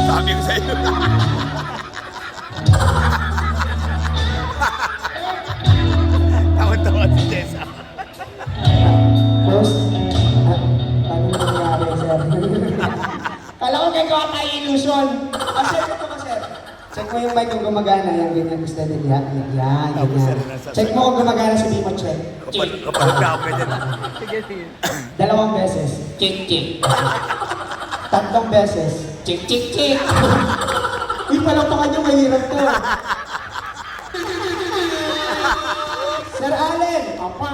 Sabi ko sa'yo. Tawa-tawa si Tessa. Boss, paano nangyari, sir? Kala ko gagawa tayo illusion. Sir, ito ba, sir? Check mo yung mic kung gumagana. Yan, ganyan. Gusto din. Yan, ganyan. Check mo kung gumagana, sabihin mo, check. Kapag na, pwede na. 2 beses. Check, check. 3 beses. Check, check, check. Uy, palakpakan nyo, mahirap to. Sir Allen, Apa.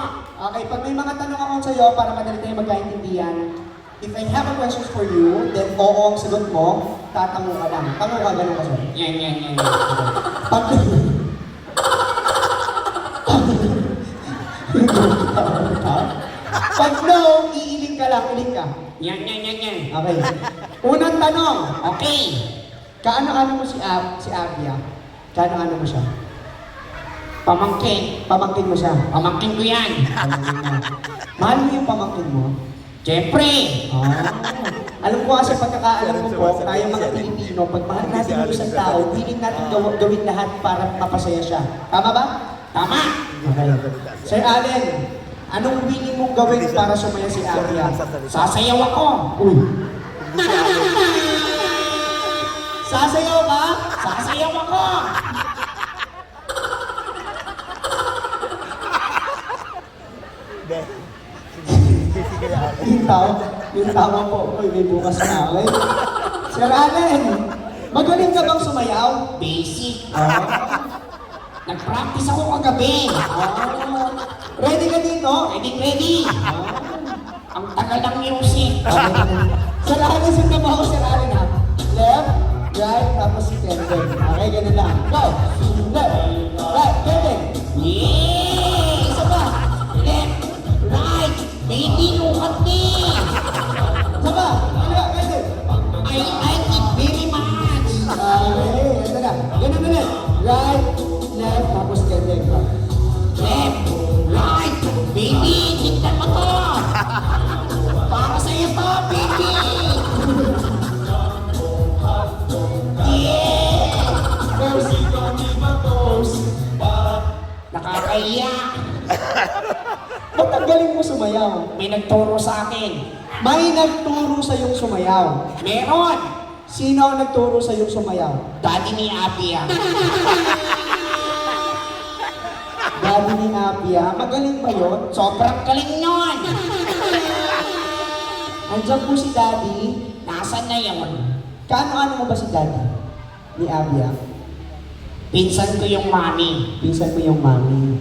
okay, pag may mga tanong ako sa'yo para madali tayo magkaintindihan, if I have a questions for you, then oo ang sagot mo, tatango ka lang. Tango ka, ganun ka, sir. Yan. Pag... Pag no, iiling ka lang, iling ka. Yan. Okay. Unang tanong, Okay. kaano-ano mo si Abia? Kaano-ano mo siya? Pamangkin. Pamangkin mo siya. Pamangkin ko yan. Mahal mo yung pamangkin mo? Siyempre. Alam ko kasi pagkakaalam mo po, tayong mga Pilipino, pag mahal natin yung isang tao, piling natin gawin lahat para mapasaya siya. Tama ba? Tama. Okay. Sir Allen, anong willing mong gawin para sumaya si Abia? Sasayaw ako. Uy. Sasayaw ka? Sasayaw ako. Yung tao po, uy, may bukas na, okay? Sir Allen, magaling ka bang sumayaw? Basic. Ah. Nag-practice ako kagabi. Ready ka dito? Ready. Ang tagal ng music. Sir Allen, sundan mo ako, Sir Allen, ha? Left, right, tapos si Kevin. Okay, ganun lang. Go! Left, right, Kevin. Yeah! Isa pa. Left, right. Baby, lukat ni. Isa pa. Kevin. I like it very much. Okay, ito na. Ganun ulit. Right, left, tapos Kevin. Left, right. Baby, tignan mo to. Para sa'yo to, baby. Yeah! Nakakaiya. Ba't ang galing mo sumayaw? May nagturo sa akin. May nagturo sa iyong sumayaw. Meron. Sino ang nagturo sa iyong sumayaw? Daddy ni Abia. Daddy ni Abia. Magaling ba yun? Sobrang galing nun. Andiyan po si Daddy. Nasaan na yun? Kaano-ano mo ba si Daddy? Ni Abia? Pinsan ko yung mami. Pinsan mo yung mami.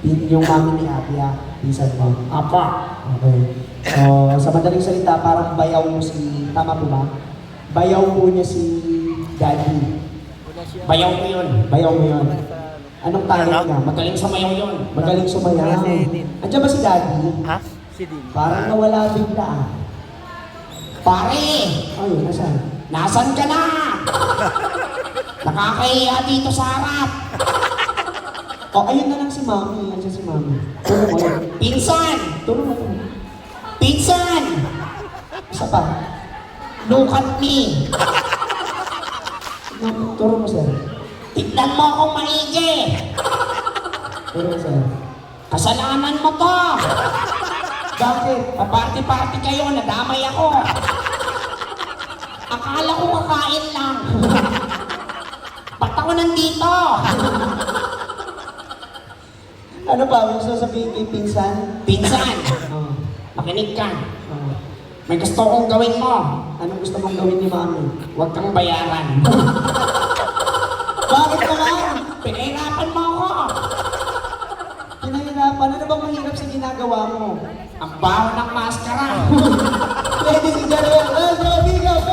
Yung mami ni Abia. Pinsan mo. Apa. Okay. So, sa madaling salita, parang bayaw mo si... Tama po ba? Bayaw po niya si Daddy. Bayaw ko yun. Bayaw mo yun. Anong talent niya? Magaling sa mayaw yun. Magaling sumayaw. Andiyan ba si Daddy? Ha? Parang nawala bigla ah. Pare, Ay, nasaan? nasan ka na? Nakakahiya dito sa harap. Oh, ayun na lang si Mami. Andiyan si Mami. Turo mo yun. Pinsan! Turo mo yun. Pinsan! Isa pa. Look at me. Turo mo, sir. Tignan mo akong maigi. Turo mo, sir. Kasalanan mo to. Bakit? Party-party kayo, nadamay ako. Akala ko kakain lang. Ba't ako nandito? Ano pa? Gusto sabihin kay Pinsan? Pinsan, Oh. makinig ka. Oh. May gusto kong gawin mo. Anong gusto mong gawin ni Mami? Huwag kang bayaran. Bakit naman? Pinahirapan mo ako. Pinahirapan. Ano bang mahirap sa ginagawa mo? Ang baho ng maskara. Ladies and gentlemen, let's go, big up,